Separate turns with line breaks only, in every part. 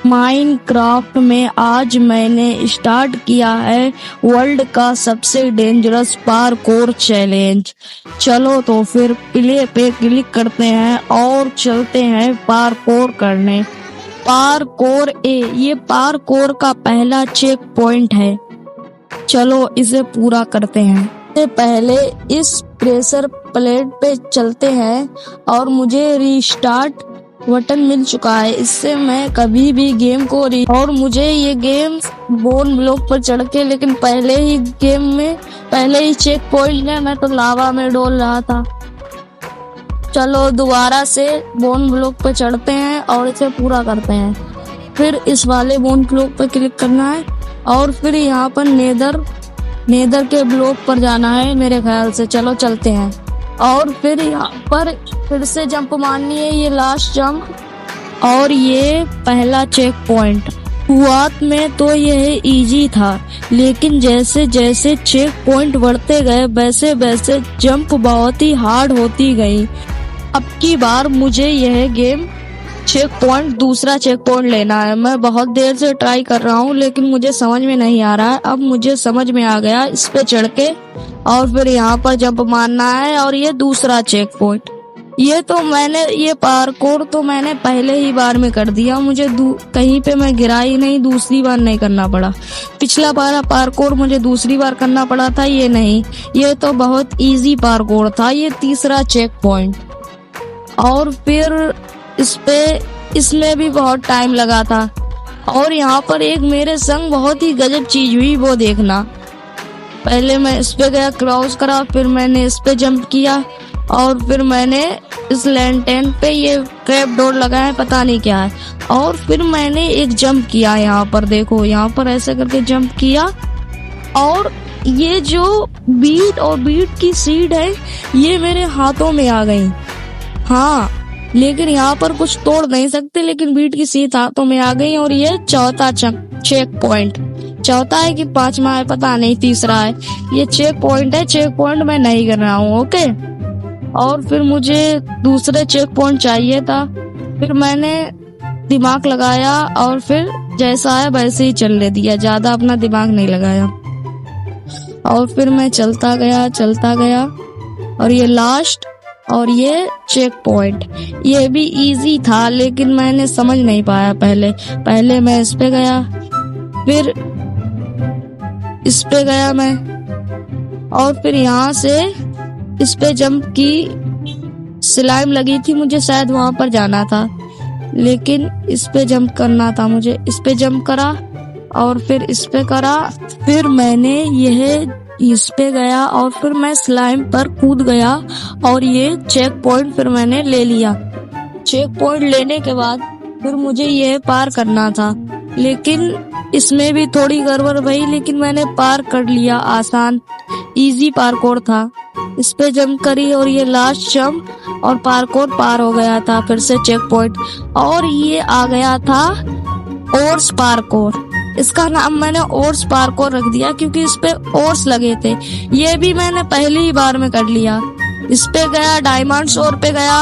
Minecraft में आज मैंने स्टार्ट किया है वर्ल्ड का सबसे डेंजरस पार्कोर चैलेंज। चलो तो फिर प्ले पे क्लिक करते हैं और चलते हैं पार्कोर करने। पार्कोर ए, ये पार्कोर का पहला चेक पॉइंट है। चलो इसे पूरा करते हैं। इससे पहले इस प्रेशर प्लेट पे चलते हैं और मुझे रीस्टार्ट बटन मिल चुका है। इससे मैं कभी भी गेम को और मुझे ये गेम बोन ब्लॉक पर चढ़ के, लेकिन पहले ही गेम में पहले ही चेक पॉइंट में मैं तो लावा में डोल रहा था। चलो दोबारा से बोन ब्लॉक पे चढ़ते हैं और इसे पूरा करते हैं। फिर इस वाले बोन ब्लॉक पे क्लिक करना है और फिर यहाँ पर नेदर के ब्लॉक पर जाना है मेरे ख्याल से। चलो चलते हैं और फिर यहाँ पर फिर से जंप मारनी है, ये लास्ट जंप और ये पहला चेक पॉइंट। शुरुआत में तो यह इजी था, लेकिन जैसे जैसे चेक पॉइंट बढ़ते गए वैसे वैसे जंप बहुत ही हार्ड होती गई। अब की बार मुझे यह गेम दूसरा चेक पॉइंट लेना है। मैं बहुत देर से ट्राई कर रहा हूँ लेकिन मुझे समझ में नहीं आ रहा है। अब मुझे समझ में आ गया, इस पे चढ़ के और फिर यहाँ पर जंप मारना है और ये दूसरा चेक पॉइंट। ये पार्कोर तो मैंने पहले ही बार में कर दिया, मुझे कहीं पे मैं गिरा ही नहीं, दूसरी बार नहीं करना पड़ा। पिछला बार पार्कोर मुझे दूसरी बार करना पड़ा था, ये नहीं, ये तो बहुत इजी पार्कोर था। ये तीसरा चेक पॉइंट और फिर इसमें भी बहुत टाइम लगा था। और यहाँ पर एक मेरे संग बहुत ही गजब चीज हुई, वो देखना। पहले मैं इस पे गया, क्रॉस करा, फिर मैंने इस पे जंप किया और फिर मैंने इस लैंटेन पे ये ट्रैप डोर लगाया, पता नहीं क्या है, और फिर मैंने एक जंप किया। यहाँ पर देखो, यहाँ पर ऐसे करके जंप किया और ये जो बीट की सीड है ये मेरे हाथों में आ गई। हाँ, लेकिन यहाँ पर कुछ तोड़ नहीं सकते, लेकिन बीट की सीट हाथों में आ गई। और ये चौथा चेक पॉइंट, चौथा है कि पांचवा है पता नहीं, तीसरा है। ये चेक पॉइंट है, चेक पॉइंट मैं नहीं कर रहा हूँ, ओके। और फिर मुझे दूसरे चेक पॉइंट चाहिए था, फिर मैंने दिमाग लगाया और फिर जैसा है वैसे ही चलने दिया, ज्यादा अपना दिमाग नहीं लगाया। और फिर मैं चलता गया और ये लास्ट और ये चेक पॉइंट, ये भी इजी था लेकिन मैंने समझ नहीं पाया। पहले मैं इस पे गया, फिर इस पे गया मैं, और फिर यहाँ से इस पे जंप की, स्लाइम लगी थी, मुझे शायद वहां पर जाना था, लेकिन इस पे जंप करना था मुझे। इस पे जंप करा और फिर इस पे करा, फिर मैंने इस पे गया और फिर मैं स्लाइम पर कूद गया और ये चेक पॉइंट फिर मैंने ले लिया। चेक पॉइंट लेने के बाद फिर मुझे ये पार करना था, लेकिन इसमें भी थोड़ी गड़बड़ भई, लेकिन मैंने पार कर लिया। आसान इजी पार्कोर था। इस पे जंप करी और ये लास्ट जंप और पार्कोर पार हो गया था। फिर से चेक पॉइंट और ये आ गया था ओर्स पार्कोर। इसका नाम मैंने ओर्स पार्कोर रख दिया क्योंकि इस पे ओर्स लगे थे। ये भी मैंने पहली बार में कर लिया। इस पे गया, डायमंड्स ओर पे गया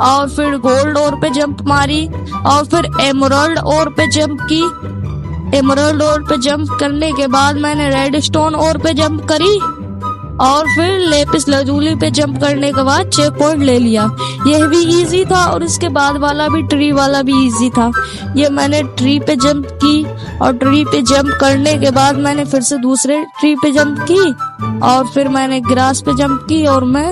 और फिर गोल्ड ओर पे जंप मारी और फिर एमराल्ड ओर पे जंप की। एमराल्ड ओर पे जंप करने के बाद मैंने रेड स्टोन ओर पे जंप करी और फिर लेपिस लजूली पे जंप करने के बाद चेक पॉइंट ले लिया। यह भी इजी था और इसके बाद वाला भी, ट्री वाला भी इजी था। ये मैंने ट्री पे जंप की और ट्री पे जंप करने के बाद मैंने फिर से दूसरे ट्री पे जंप की और फिर मैंने ग्रास पे जंप की और मैं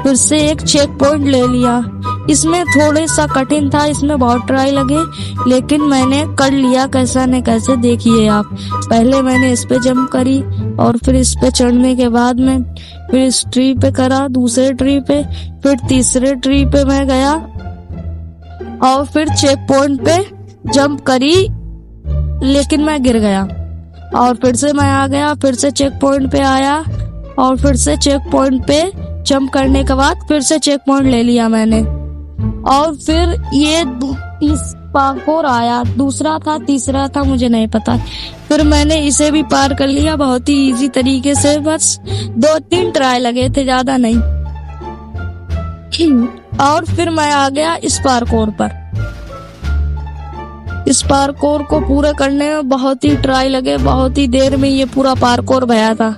फिर से एक चेक पॉइंट ले लिया। इसमें थोड़ा सा कठिन था, इसमें बहुत ट्राई लगे, लेकिन मैंने कर लिया कैसा न कैसे। देखिए आप, पहले मैंने इस पे जंप करी और फिर इस पे चढ़ने के बाद मैं फिर इस ट्री पे करा, दूसरे ट्री पे, फिर तीसरे ट्री पे मैं गया और फिर चेक पॉइंट पे जंप करी, लेकिन मैं गिर गया और फिर से मैं आ गया, फिर से चेक पॉइंट पे आया और फिर से चेक पॉइंट पे जंप करने के बाद फिर से चेक पॉइंट ले लिया मैंने। और फिर ये पार्कोर आया, दूसरा था तीसरा था मुझे नहीं पता। फिर मैंने इसे भी पार कर लिया बहुत ही इजी तरीके से, बस 2-3 ट्राई लगे थे, ज्यादा नहीं। और फिर मैं आ गया इस पार्कोर पर। इस पार्कोर को पूरा करने में बहुत ही ट्राई लगे, बहुत ही देर में ये पूरा पार्कोर भया था।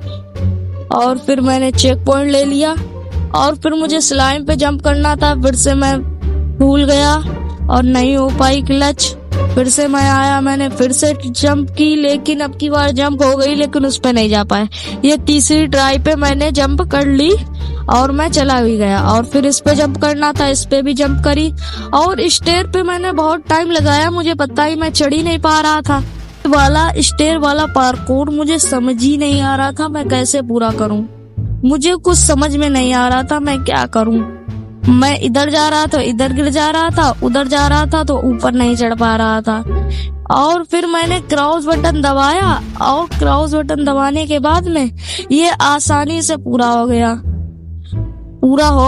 और फिर मैंने चेक पॉइंट ले लिया और फिर मुझे स्लाइम पे जंप करना था, फिर से मैं भूल गया और नहीं हो पाई क्लच। फिर से मैं आया, मैंने फिर से जंप की, लेकिन अब की बार जंप हो गई लेकिन उस पे नहीं जा पाए। ये तीसरी ट्राई पे मैंने जंप कर ली और मैं चला भी गया। और फिर इस पे जंप करना था, इस पे भी जंप करी और स्टेयर पे मैंने बहुत टाइम लगाया, मुझे पता ही मैं चढ़ ही नहीं पा रहा था। स्टेयर वाला पार्कोर मुझे समझ ही नहीं आ रहा था मैं कैसे पूरा करूं। मुझे कुछ समझ में नहीं आ रहा था मैं क्या करूं। मैं इधर जा रहा था, इधर गिर जा रहा था, उधर जा रहा था तो ऊपर नहीं चढ़ पा रहा था। और फिर मैंने क्रॉस बटन दबाया और क्रॉस बटन दबाने के बाद में ये आसानी से पूरा हो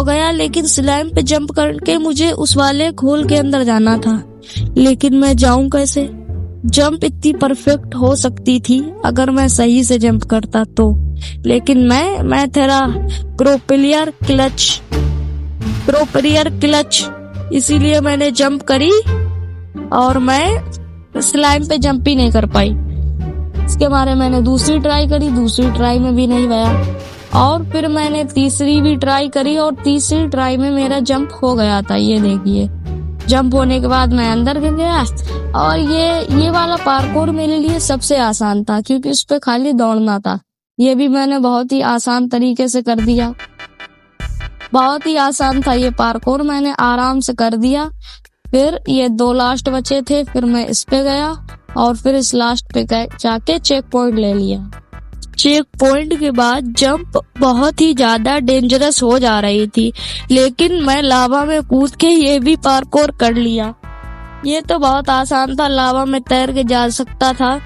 गया। लेकिन स्लाइम पे जंप करके मुझे उस वाले खोल के अंदर जाना था, लेकिन मैं जाऊं कैसे। जंप इतनी परफेक्ट हो सकती थी अगर मैं सही से जंप करता तो, लेकिन मैं तेरा प्रोपेलियर क्लच इसीलिए मैंने जंप करी और मैं स्लाइम पे जंप ही नहीं कर पाई। इसके बारे मैंने दूसरी ट्राई करी, दूसरी ट्राई में भी नहीं गया और फिर मैंने तीसरी भी ट्राई करी और तीसरी ट्राई में मेरा जंप हो गया था। ये देखिए, जंप होने के बाद मैं अंदर गिर गया। और ये वाला पार्कोर मेरे लिए सबसे आसान था क्योंकि उस पे खाली दौड़ना था। ये भी मैंने बहुत ही आसान तरीके से कर दिया, बहुत ही आसान था ये पार्कोर, मैंने आराम से कर दिया। फिर ये 2 लास्ट बचे थे, फिर मैं इस पे गया और फिर इस लास्ट पे जाके चेक पॉइंट ले लिया। चेक पॉइंट के बाद जंप बहुत ही ज्यादा डेंजरस हो जा रही थी, लेकिन मैं लावा में कूद के ये भी पार्कोर कर लिया। ये तो बहुत आसान था, लावा में तैर के जा सकता था,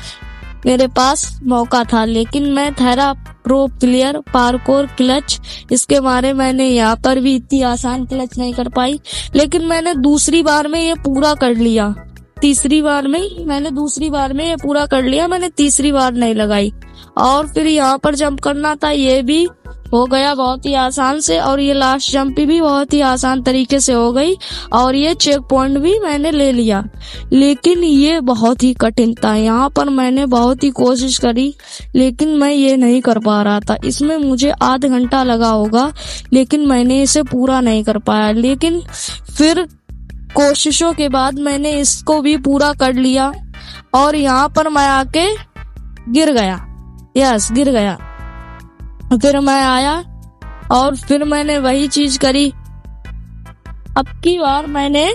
मेरे पास मौका था। लेकिन मैं थेरा प्रो प्लेयर पार्कोर क्लच, इसके बारे मैंने यहाँ पर भी इतनी आसान क्लच नहीं कर पाई, लेकिन मैंने दूसरी बार में ये पूरा कर लिया। तीसरी बार में ये पूरा कर लिया, मैंने तीसरी बार नहीं लगाई। और फिर यहाँ पर जंप करना था, ये भी हो गया बहुत ही आसान से। और ये लास्ट जंप भी बहुत ही आसान तरीके से हो गई और ये चेक पॉइंट भी मैंने ले लिया। लेकिन ये बहुत ही कठिन था, यहाँ पर मैंने बहुत ही कोशिश करी लेकिन मैं ये नहीं कर पा रहा था। इसमें मुझे आधा घंटा लगा होगा, लेकिन मैंने इसे पूरा नहीं कर पाया। लेकिन फिर कोशिशों के बाद मैंने इसको भी पूरा कर लिया और यहाँ पर मैं आके गिर गया। फिर मैं आया और फिर मैंने वही चीज करी। अब की बार मैंने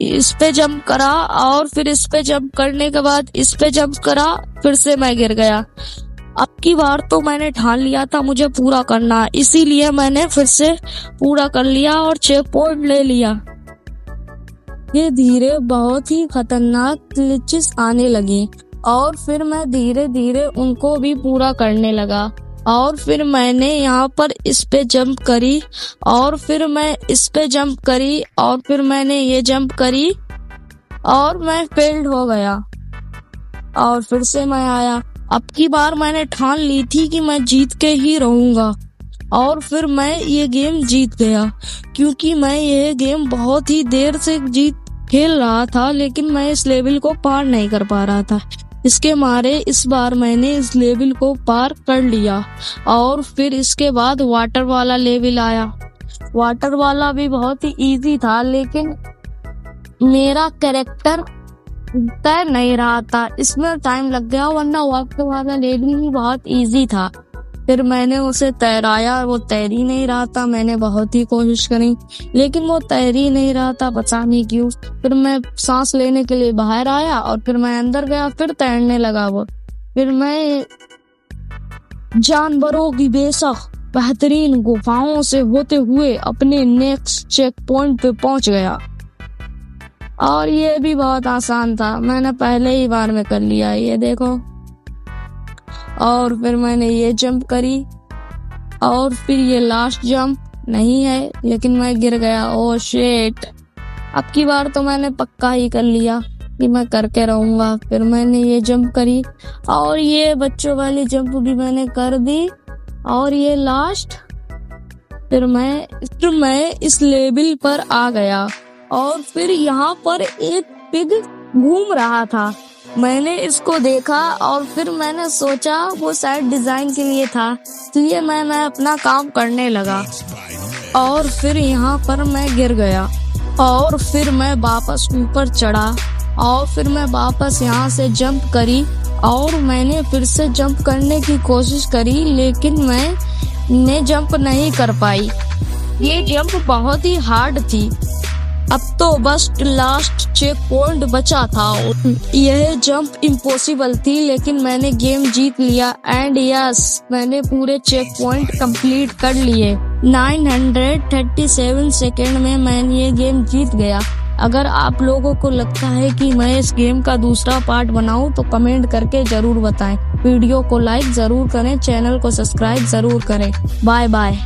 इस पे जंप करा और फिर इस पे जंप करने के बाद इस पे जंप करा, फिर से मैं गिर गया। अब की बार तो मैंने ठान लिया था मुझे पूरा करना, इसीलिए मैंने फिर से पूरा कर लिया और चेक पॉइंट ले लिया। ये धीरे बहुत ही खतरनाक ग्लिचेस आने लगे और फिर मैं धीरे धीरे उनको भी पूरा करने लगा। और फिर मैंने यहाँ पर इस पे जंप करी और फिर मैं इस पे जंप करी और फिर मैंने ये जंप करी और मैं फेल्ड हो गया और फिर से मैं आया। अब की बार मैंने ठान ली थी कि मैं जीत के ही रहूंगा और फिर मैं ये गेम जीत गया, क्योंकि मैं ये गेम बहुत ही देर से खेल रहा था लेकिन मैं इस लेवल को पार नहीं कर पा रहा था। इसके मारे इस बार मैंने इस लेवल को पार कर लिया। और फिर इसके बाद वाटर वाला लेवल आया। वाटर वाला भी बहुत ही इजी था, लेकिन मेरा कैरेक्टर तैर नहीं रहा था, इसमें टाइम लग गया, वरना वाटर वाला लेवल भी बहुत इजी था। फिर मैंने उसे तैराया, वो तैर ही नहीं रहा था। मैंने बहुत ही कोशिश करी लेकिन वो तैर ही नहीं रहा था, पता नहीं क्यों। फिर मैं सांस लेने के लिए बाहर आया और फिर मैं अंदर गया, फिर तैरने लगा वो। फिर मैं जानवरों की बेशक बेहतरीन गुफाओं से होते हुए अपने नेक्स्ट चेक पॉइंट पे पहुंच गया। और ये भी बहुत आसान था, मैंने पहले ही बार में कर लिया, ये देखो। और फिर मैंने ये जंप करी और फिर ये लास्ट जंप नहीं है, लेकिन मैं गिर गया। ओह शिट, अब की बार तो मैंने पक्का ही कर लिया कि मैं करके रहूंगा। फिर मैंने ये जंप करी और ये बच्चों वाली जंप भी मैंने कर दी और ये लास्ट। फिर मैं इस लेवल पर आ गया और फिर यहाँ पर एक पिग घूम रहा था। मैंने इसको देखा और फिर मैंने सोचा वो शायद डिजाइन के लिए था, इसलिए मैं अपना काम करने लगा। और फिर यहाँ पर मैं गिर गया और फिर मैं वापस ऊपर चढ़ा और फिर मैं वापस यहाँ से जंप करी और मैंने फिर से जंप करने की कोशिश करी, लेकिन मैं जंप नहीं कर पाई। ये जंप बहुत ही हार्ड थी। अब तो बस लास्ट चेक पॉइंट बचा था। यह जंप इम्पॉसिबल थी, लेकिन मैंने गेम जीत लिया एंड यस, मैंने पूरे चेक पॉइंट कंप्लीट कर लिए। 937 सेकेंड में मैंने ये गेम जीत गया। अगर आप लोगों को लगता है कि मैं इस गेम का दूसरा पार्ट बनाऊं तो कमेंट करके जरूर बताएं। वीडियो को लाइक जरूर करें, चैनल को सब्सक्राइब जरूर करें। Bye bye.